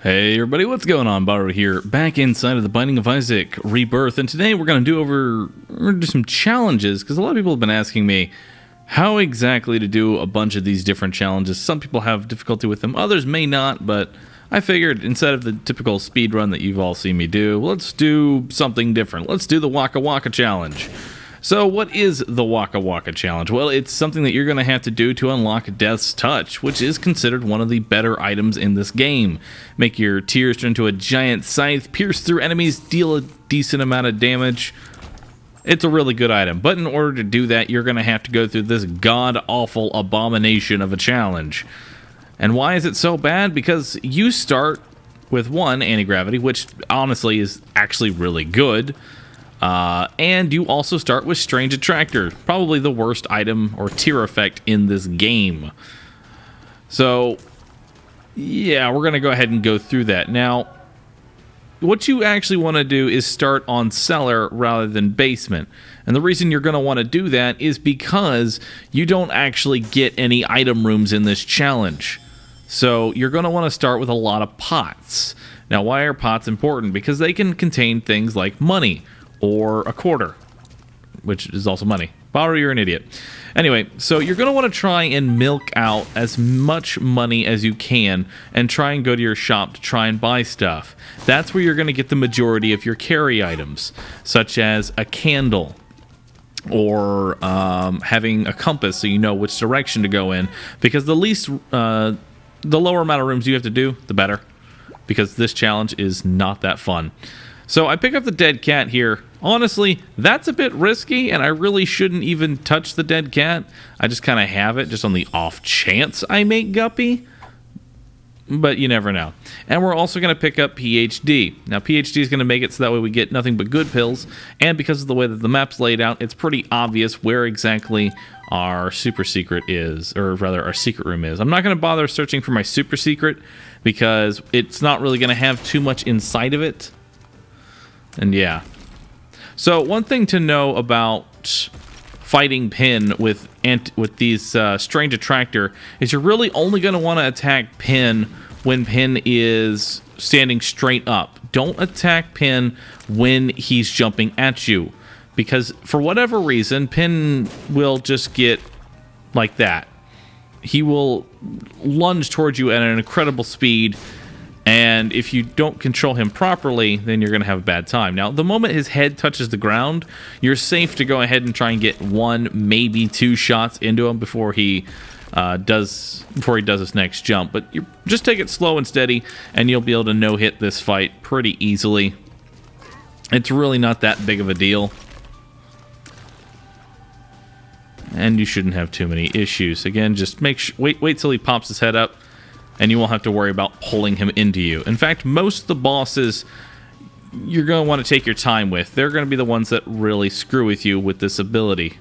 Hey everybody, what's going on? Bahroo here, back inside of the Binding of Isaac Rebirth, and today we're going to do some challenges, because a lot of people have been asking me how exactly to do a bunch of these different challenges. Some people have difficulty with them, others may not, but I figured instead of the typical speed run that you've all seen me do, let's do something different. Let's do the Waka Waka challenge. So what is the Waka Waka challenge? Well, it's something that you're going to have to do to unlock Death's Touch, which is considered one of the better items in this game. Make your tears turn into a giant scythe, pierce through enemies, deal a decent amount of damage. It's a really good item, but in order to do that, you're going to have to go through this god-awful abomination of a challenge. And why is it so bad? Because you start with one, anti-gravity, which honestly is actually really good. And you also start with Strange Attractor, probably the worst item or tier effect in this game. So, yeah, we're going to go ahead and go through that. Now, what you actually want to do is start on Cellar rather than Basement. And the reason you're going to want to do that is because you don't actually get any item rooms in this challenge. So you're going to want to start with a lot of pots. Now, why are pots important? Because they can contain things like money. Or a quarter, which is also money. Bahroo, you're an idiot. Anyway, so you're going to want to try and milk out as much money as you can and try and go to your shop to try and buy stuff. That's where you're going to get the majority of your carry items, such as a candle or having a compass so you know which direction to go in. Because the lower amount of rooms you have to do, the better. Because this challenge is not that fun. So I pick up the dead cat here. Honestly, that's a bit risky, and I really shouldn't even touch the dead cat. I just kind of have it just on the off chance I make Guppy. But you never know. And we're also going to pick up PhD. Now, PhD is going to make it so that way we get nothing but good pills. And because of the way that the map's laid out, it's pretty obvious where exactly our super secret is, or rather our secret room is. I'm not going to bother searching for my super secret because it's not really going to have too much inside of it. And yeah. So one thing to know about fighting Pin with these Strange Attractor is you're really only going to want to attack Pin when Pin is standing straight up. Don't attack Pin when he's jumping at you. Because for whatever reason, Pin will just get like that. He will lunge towards you at an incredible speed. And if you don't control him properly, then you're going to have a bad time. Now, the moment his head touches the ground, you're safe to go ahead and try and get one, maybe two shots into him before he does his next jump. But just take it slow and steady, and you'll be able to no-hit this fight pretty easily. It's really not that big of a deal. And you shouldn't have too many issues. Again, just wait till he pops his head up. And you won't have to worry about pulling him into you. In fact, most of the bosses you're going to want to take your time with. They're going to be the ones that really screw with you with this ability.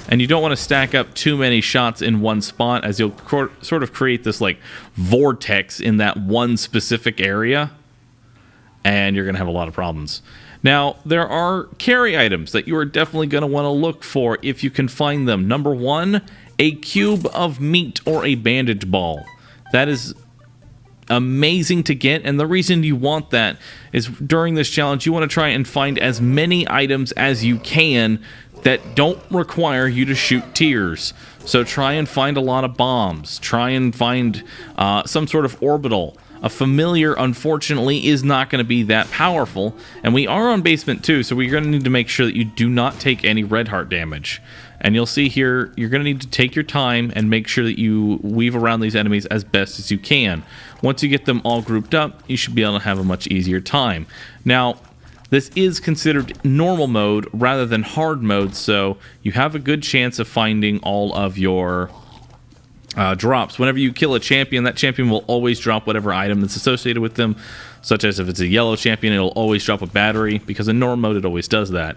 And you don't want to stack up too many shots in one spot, as you'll sort of create this like vortex in that one specific area. And you're going to have a lot of problems. Now, there are carry items that you are definitely going to want to look for if you can find them. Number one, a cube of meat or a bandage ball. That is amazing to get, and the reason you want that is during this challenge you want to try and find as many items as you can that don't require you to shoot tears. So try and find a lot of bombs. Try and find some sort of orbital. A familiar, unfortunately, is not going to be that powerful, and we are on Basement 2, so we're going to need to make sure that you do not take any red heart damage. And you'll see here, you're going to need to take your time and make sure that you weave around these enemies as best as you can. Once you get them all grouped up, you should be able to have a much easier time. Now, this is considered normal mode rather than hard mode, so you have a good chance of finding all of your drops. Whenever you kill a champion, that champion will always drop whatever item that's associated with them, such as if it's a yellow champion, it'll always drop a battery, because in normal mode it always does that.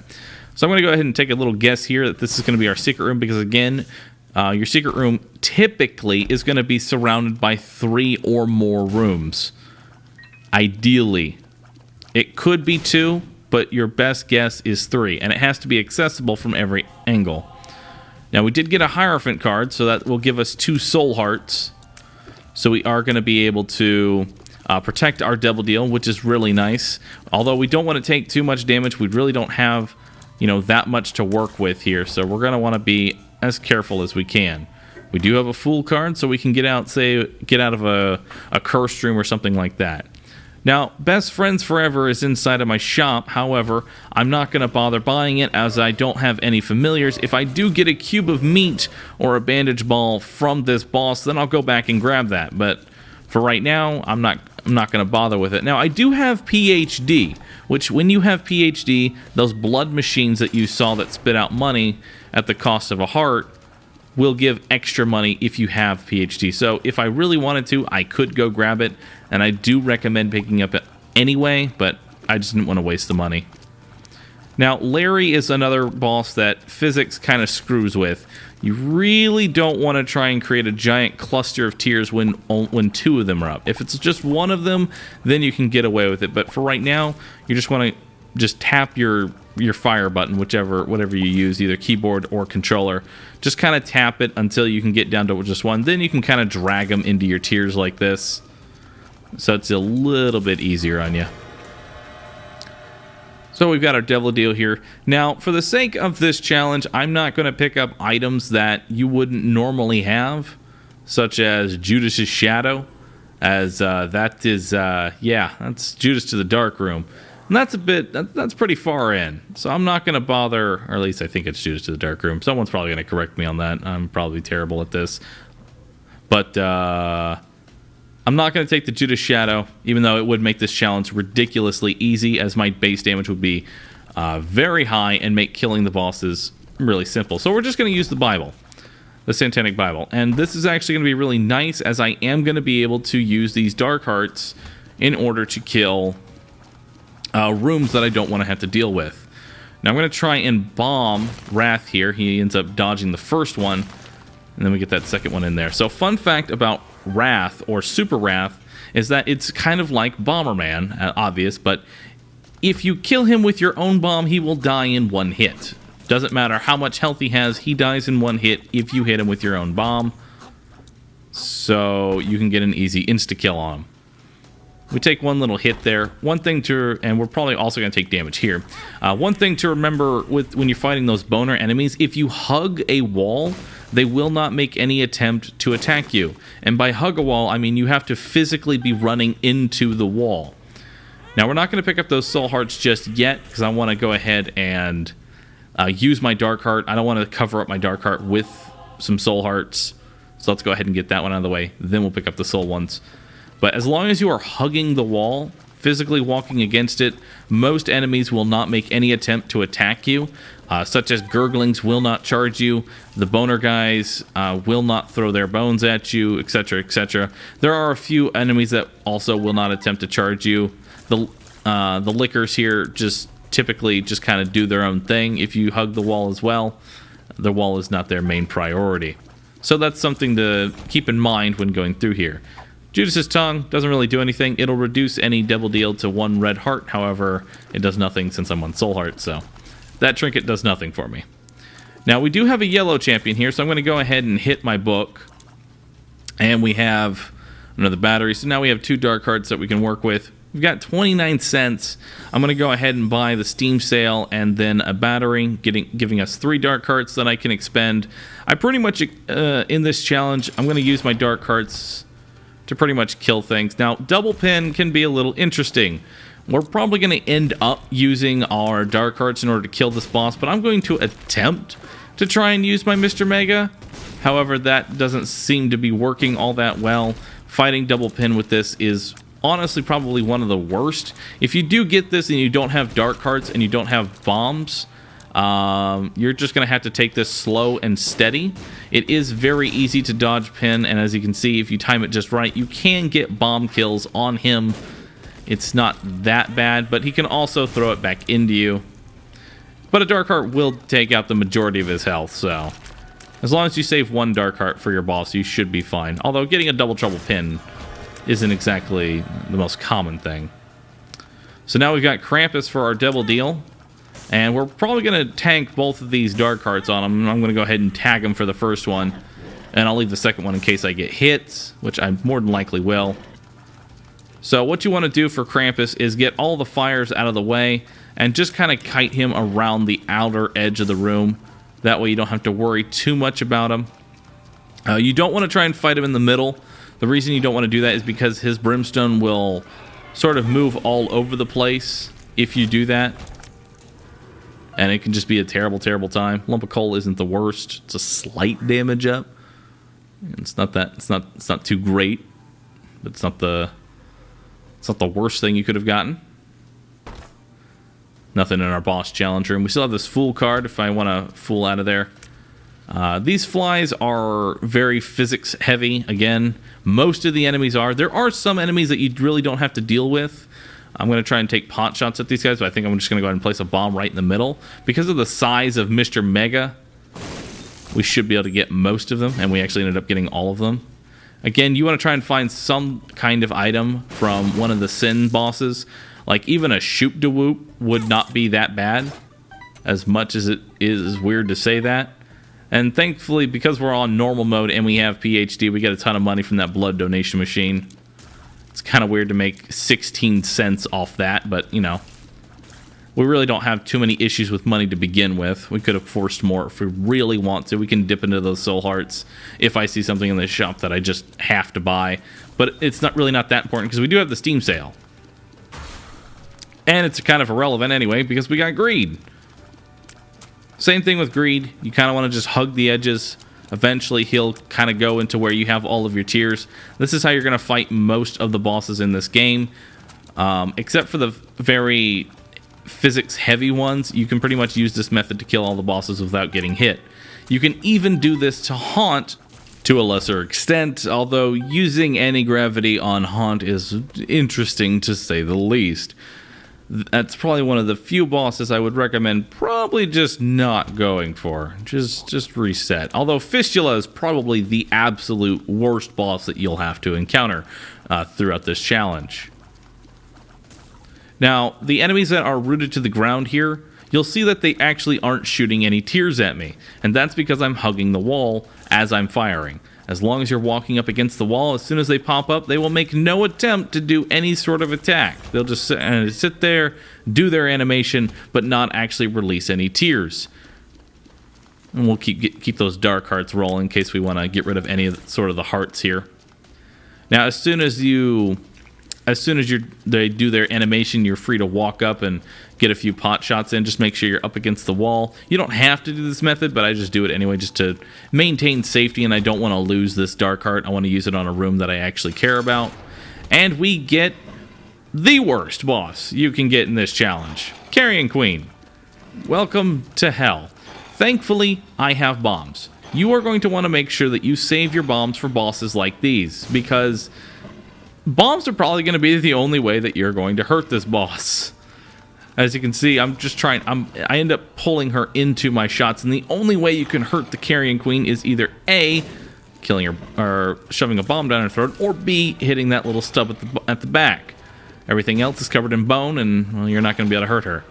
So I'm going to go ahead and take a little guess here that this is going to be our secret room, because again, your secret room typically is going to be surrounded by 3 or more rooms. Ideally. It could be 2, but your best guess is 3, and it has to be accessible from every angle. Now, we did get a Hierophant card, so that will give us 2 soul hearts. So we are going to be able to protect our Devil Deal, which is really nice. Although we don't want to take too much damage, we really don't have, that much to work with here. So we're going to want to be as careful as we can. We do have a Fool card, so we can get out of a Cursed Room or something like that. Now, Best Friends Forever is inside of my shop. However, I'm not going to bother buying it as I don't have any familiars. If I do get a cube of meat or a bandage ball from this boss, then I'll go back and grab that. But for right now, I'm not going to bother with it. Now, I do have PhD, which when you have PhD, those blood machines that you saw that spit out money at the cost of a heart will give extra money if you have PhD. So if I really wanted to, I could go grab it, and I do recommend picking up it anyway, but I just didn't want to waste the money. Now, Larry is another boss that physics kind of screws with. You really don't want to try and create a giant cluster of tears when two of them are up. If it's just one of them, then you can get away with it. But for right now, you just want to just tap your fire button, whatever you use, either keyboard or controller. Just kind of tap it until you can get down to just one. Then you can kind of drag them into your tears like this. So it's a little bit easier on you. So we've got our Devil Deal here. Now, for the sake of this challenge, I'm not going to pick up items that you wouldn't normally have, such as Judas's Shadow, as that's Judas to the Dark Room. And that's pretty far in. So I'm not going to bother, or at least I think it's Judas to the Dark Room. Someone's probably going to correct me on that. I'm probably terrible at this. But I'm not going to take the Judas Shadow, even though it would make this challenge ridiculously easy, as my base damage would be very high and make killing the bosses really simple. So we're just going to use the Bible, the Satanic Bible. And this is actually going to be really nice, as I am going to be able to use these Dark Hearts in order to kill rooms that I don't want to have to deal with. Now I'm going to try and bomb Wrath here. He ends up dodging the first one, and then we get that second one in there. So fun fact about Wrath, or Super Wrath, is that it's kind of like Bomberman, obvious, but if you kill him with your own bomb, he will die in one hit. Doesn't matter how much health he has, he dies in one hit if you hit him with your own bomb. So you can get an easy insta-kill on him. We take one little hit there. One thing and we're probably also going to take damage here. One thing to remember when you're fighting those boner enemies, if you hug a wall, they will not make any attempt to attack you. And by hug a wall, I mean you have to physically be running into the wall. Now, we're not going to pick up those soul hearts just yet, because I want to go ahead and use my Dark Heart. I don't want to cover up my Dark Heart with some soul hearts. So let's go ahead and get that one out of the way. Then we'll pick up the soul ones. But as long as you are hugging the wall, physically walking against it, most enemies will not make any attempt to attack you, such as Gurglings will not charge you, the boner guys will not throw their bones at you, etc., etc. There are a few enemies that also will not attempt to charge you. The lickers here just typically just kind of do their own thing. If you hug the wall as well, the wall is not their main priority. So that's something to keep in mind when going through here. Judas's Tongue doesn't really do anything. It'll reduce any Devil Deal to 1 red heart. However, it does nothing since I'm on Soul Heart, so that trinket does nothing for me. Now, we do have a yellow champion here, so I'm going to go ahead and hit my book. And we have another battery. So now we have 2 dark hearts that we can work with. We've got 29 cents. I'm going to go ahead and buy the Steam sale and then a battery, giving us 3 dark hearts that I can expend. I pretty much, in this challenge, I'm going to use my dark hearts to pretty much kill things. Now, double pin can be a little interesting. We're probably going to end up using our dark hearts in order to kill this boss, but I'm going to attempt to try and use my Mr. Mega. However, that doesn't seem to be working all that well. Fighting double pin with this is honestly probably one of the worst. If you do get this and you don't have dark hearts and you don't have bombs, you're just going to have to take this slow and steady. It is very easy to dodge pin, and as you can see, if you time it just right, you can get bomb kills on him. It's not that bad, but he can also throw it back into you. But a dark heart will take out the majority of his health, so as long as you save 1 dark heart for your boss, you should be fine. Although getting a double trouble pin isn't exactly the most common thing. So now we've got Krampus for our Devil Deal. And we're probably going to tank both of these dark hearts on him. I'm going to go ahead and tag him for the first one. And I'll leave the second one in case I get hits, which I more than likely will. So what you want to do for Krampus is get all the fires out of the way and just kind of kite him around the outer edge of the room. That way you don't have to worry too much about him. You don't want to try and fight him in the middle. The reason you don't want to do that is because his brimstone will sort of move all over the place if you do that. And it can just be a terrible, terrible time. Lump of coal isn't the worst. It's a slight damage up. It's not that it's not too great, but it's not the worst thing you could have gotten. Nothing in our boss challenge room. We still have this fool card if I want to fool out of there. These flies are very physics heavy. Again, most of the enemies are. There are some enemies that you really don't have to deal with. I'm going to try and take pot shots at these guys, but I think I'm just going to go ahead and place a bomb right in the middle. Because of the size of Mr. Mega, we should be able to get most of them, and we actually ended up getting all of them. Again, you want to try and find some kind of item from one of the Sin bosses. Like, even a shoop-de-whoop would not be that bad, as much as it is weird to say that. And thankfully, because we're on normal mode and we have PhD, we get a ton of money from that blood donation machine. It's kind of weird to make 16 cents off that, but, you know, we really don't have too many issues with money to begin with. We could have forced more if we really want to. We can dip into those soul hearts if I see something in the shop that I just have to buy. But it's not really not that important because we do have the Steam sale. And it's kind of irrelevant anyway because we got greed. Same thing with greed. You kind of want to just hug the edges. Eventually, he'll kind of go into where you have all of your tiers. This is how you're going to fight most of the bosses in this game. Except for the very physics-heavy ones, you can pretty much use this method to kill all the bosses without getting hit. You can even do this to Haunt to a lesser extent, although using anti-gravity on Haunt is interesting to say the least. That's probably one of the few bosses I would recommend probably just not going for. Just reset. Although Fistula is probably the absolute worst boss that you'll have to encounter throughout this challenge. Now, the enemies that are rooted to the ground here, you'll see that they actually aren't shooting any tears at me. And that's because I'm hugging the wall as I'm firing. As long as you're walking up against the wall, as soon as they pop up, they will make no attempt to do any sort of attack. They'll just sit there, do their animation, but not actually release any tears. And we'll keep those dark hearts rolling in case we want to get rid of any of the hearts here. Now, as soon as they do their animation, you're free to walk up and get a few pot shots in. Just make sure you're up against the wall. You don't have to do this method, but I just do it anyway just to maintain safety, and I don't want to lose this dark heart. I want to use it on a room that I actually care about. And we get the worst boss you can get in this challenge. Carrion Queen. Welcome to hell. Thankfully, I have bombs. You are going to want to make sure that you save your bombs for bosses like these, because bombs are probably going to be the only way that you're going to hurt this boss. As you can see, I end up pulling her into my shots, and the only way you can hurt the Carrion Queen is either A, killing her or shoving a bomb down her throat, or B, hitting that little stub at the back. Everything else is covered in bone, and well, you're not going to be able to hurt her.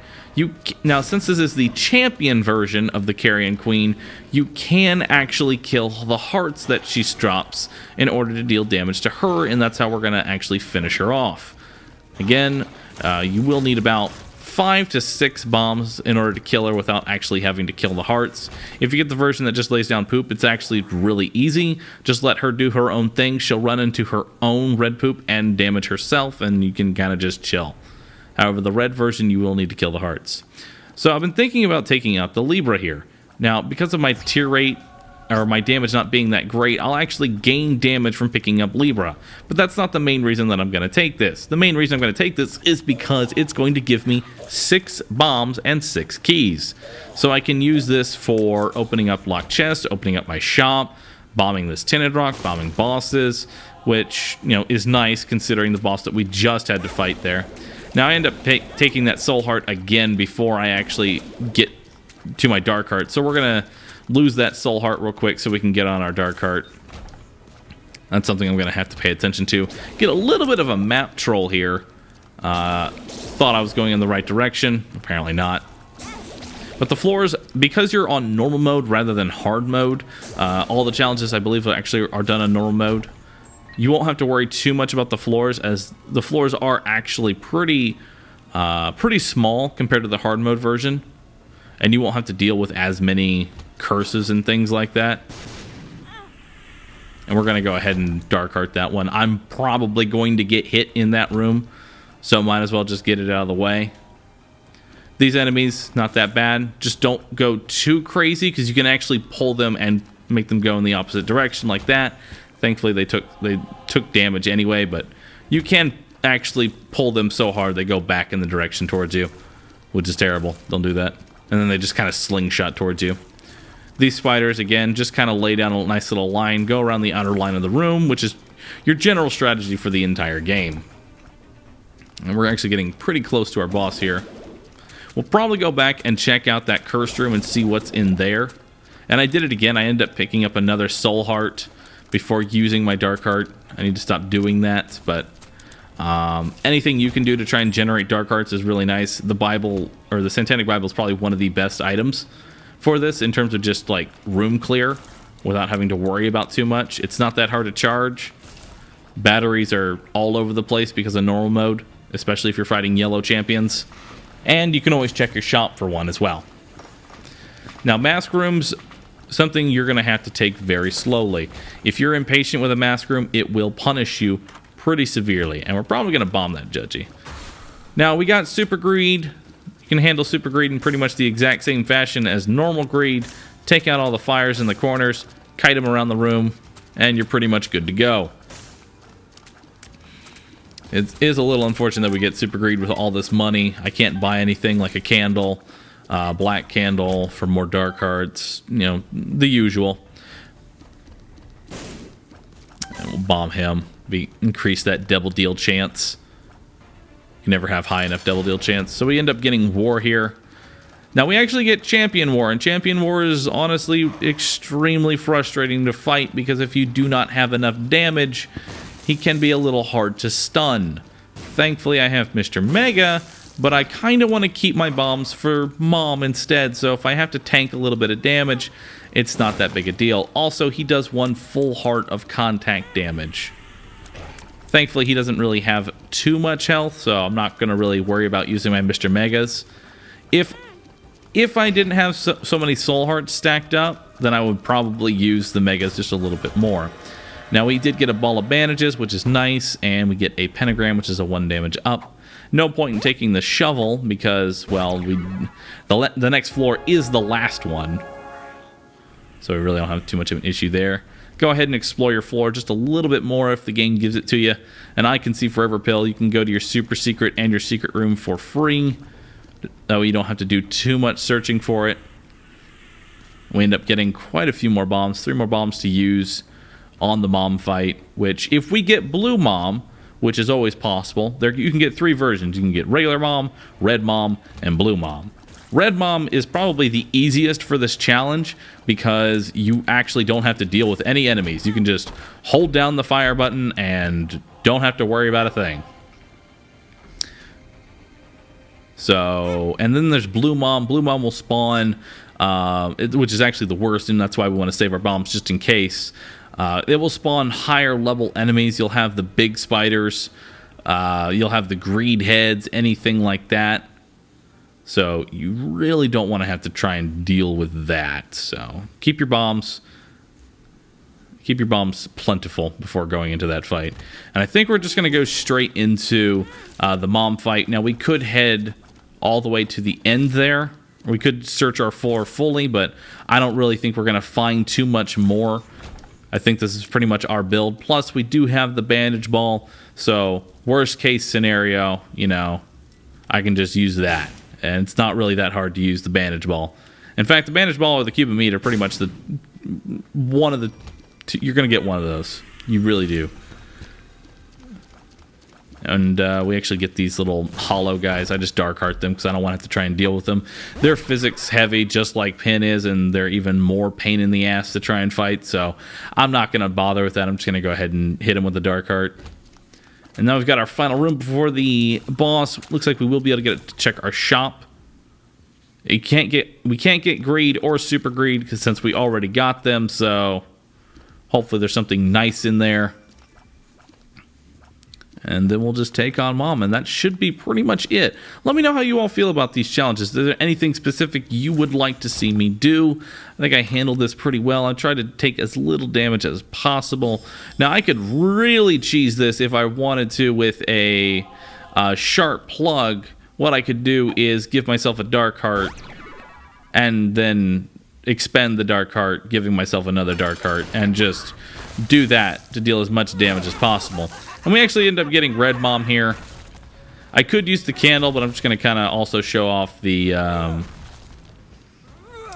Now, since this is the champion version of the Carrion Queen, you can actually kill the hearts that she drops in order to deal damage to her, and that's how we're going to actually finish her off. Again, you will need about 5 to 6 bombs in order to kill her without actually having to kill the hearts. If you get the version that just lays down poop, it's actually really easy. Just let her do her own thing. She'll run into her own red poop and damage herself, and you can kind of just chill. However, the red version, you will need to kill the hearts. So I've been thinking about taking out the Libra here. Now, because of my tier rate, or my damage not being that great, I'll actually gain damage from picking up Libra. But that's not the main reason that I'm going to take this. The main reason I'm going to take this is because it's going to give me 6 bombs and 6 keys. So I can use this for opening up locked chests, opening up my shop, bombing this tinted rock, bombing bosses, which, you know, is nice considering the boss that we just had to fight there. Now I end up taking that soul heart again before I actually get to my dark heart. So we're going to lose that soul heart real quick so we can get on our dark heart. That's something I'm going to have to pay attention to. Get a little bit of a map troll here. Thought I was going in the right direction. Apparently not. But the floors, because you're on normal mode rather than hard mode, all the challenges I believe actually are done on normal mode. you won't have to worry too much about the floors, as the floors are actually pretty small compared to the hard mode version, and you won't have to deal with as many curses and things like that. And we're going to go ahead and Dark Heart that one. I'm probably going to get hit in that room, so might as well just get it out of the way. These enemies, not that bad. Just don't go too crazy, because you can actually pull them and make them go in the opposite direction like that. Thankfully, they took damage anyway, but you can actually pull them so hard they go back in the direction towards you, which is terrible. Don't do that. And then they just kind of slingshot towards you. These spiders, again, just kind of lay down a nice little line, go around the outer line of the room, which is your general strategy for the entire game. And we're actually getting pretty close to our boss here. We'll probably go back and check out that cursed room and see what's in there. And I did it again. I ended up picking up another soul heart before using my Dark Heart. I need to stop doing that, but anything you can do to try and generate Dark Hearts is really nice. The Bible, or the Satanic Bible, is probably one of the best items for this in terms of just like room clear without having to worry about too much. It's not that hard to charge. Batteries are all over the place because of normal mode, especially if you're fighting yellow champions. And you can always check your shop for one as well. Now, mask rooms, something you're going to have to take very slowly. If you're impatient with a mask room, it will punish you pretty severely, and we're probably going to bomb that judgy. Now, we got Super Greed. You can handle Super Greed in pretty much the exact same fashion as normal Greed. Take out all the fires in the corners, kite them around the room, and you're pretty much good to go. It is a little unfortunate that we get Super Greed with all this money. I can't buy anything like a candle, black candle for more Dark Hearts, you know, the usual. And we'll bomb him. Increase that double deal chance. You never have high enough double deal chance. So we end up getting War here. Now we actually get Champion War, and Champion War is honestly extremely frustrating to fight, because if you do not have enough damage, he can be a little hard to stun. Thankfully I have Mr. Mega, but I kind of want to keep my bombs for Mom instead, so if I have to tank a little bit of damage, it's not that big a deal. Also, he does one full heart of contact damage. Thankfully, he doesn't really have too much health, so I'm not going to really worry about using my Mr. Megas. If I didn't have so many soul hearts stacked up, then I would probably use the Megas just a little bit more. Now, we did get a ball of bandages, which is nice, and we get a pentagram, which is a 1 damage up. No point in taking the shovel, because, well, the next floor is the last one. So we really don't have too much of an issue there. Go ahead and explore your floor just a little bit more if the game gives it to you. And I can see Forever Pill. You can go to your super secret and your secret room for free. That way you don't have to do too much searching for it. We end up getting quite a few more bombs. 3 more bombs to use on the Mom fight. Which, if we get Blue Mom, which is always possible, you can get 3 versions. You can get regular Mom, Red Mom, and Blue Mom. Red Mom is probably the easiest for this challenge, because you actually don't have to deal with any enemies. You can just hold down the fire button and don't have to worry about a thing. So, and then there's Blue Mom. Blue Mom will spawn, which is actually the worst, and that's why we want to save our bombs just in case. It will spawn higher level enemies. You'll have the big spiders. You'll have the greed heads, anything like that. So you really don't want to have to try and deal with that. So keep your bombs plentiful before going into that fight. And I think we're just going to go straight into the Mom fight. Now, we could head all the way to the end there. We could search our floor fully, but I don't really think we're going to find too much more. I think this is pretty much our build. Plus, we do have the bandage ball. So worst case scenario, you know, I can just use that. And it's not really that hard to use the bandage ball. In fact, the bandage ball or the cubic meat are pretty much one of the two. You're going to get one of those. You really do. And we actually get these little hollow guys. I just Dark Heart them because I don't want to have to try and deal with them. They're physics heavy, just like Pin is, and they're even more pain in the ass to try and fight. So I'm not going to bother with that. I'm just going to go ahead and hit him with the Dark Heart. And now we've got our final room before the boss. Looks like we will be able to get it to check our shop. We can't get Greed or Super Greed since we already got them, so hopefully there's something nice in there. And then we'll just take on Mom, and that should be pretty much it. Let me know how you all feel about these challenges. Is there anything specific you would like to see me do? I think I handled this pretty well. I tried to take as little damage as possible. Now, I could really cheese this if I wanted to with a sharp plug. What I could do is give myself a dark heart and then expend the dark heart, giving myself another dark heart, and just do that to deal as much damage as possible. And we actually end up getting Red Mom here. I could use the candle, but I'm just going to kind of also show off the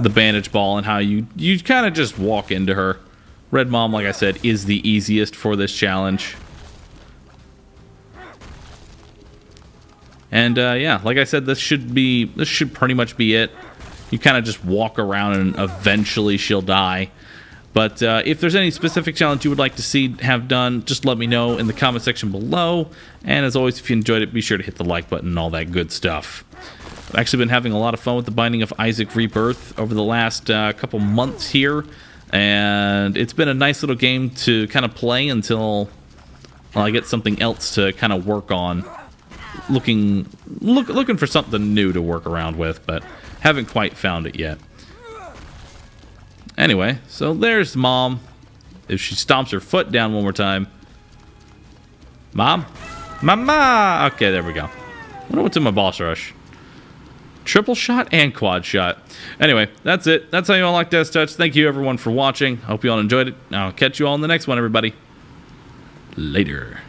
bandage ball and how you kind of just walk into her. Red Mom, like I said, is the easiest for this challenge. And yeah, like I said, this should pretty much be it. You kind of just walk around and eventually she'll die. But if there's any specific challenge you would like to see have done, just let me know in the comment section below. And as always, if you enjoyed it, be sure to hit the like button and all that good stuff. I've actually been having a lot of fun with the Binding of Isaac Rebirth over the last couple months here. And it's been a nice little game to kind of play until I get something else to kind of work on. Looking for something new to work around with, but haven't quite found it yet. Anyway, so there's Mom. If she stomps her foot down one more time. Mom? Mama! Okay, there we go. I wonder what's in my boss rush. Triple shot and quad shot. Anyway, that's it. That's how you all like Death Touch. Thank you, everyone, for watching. Hope you all enjoyed it. I'll catch you all in the next one, everybody. Later.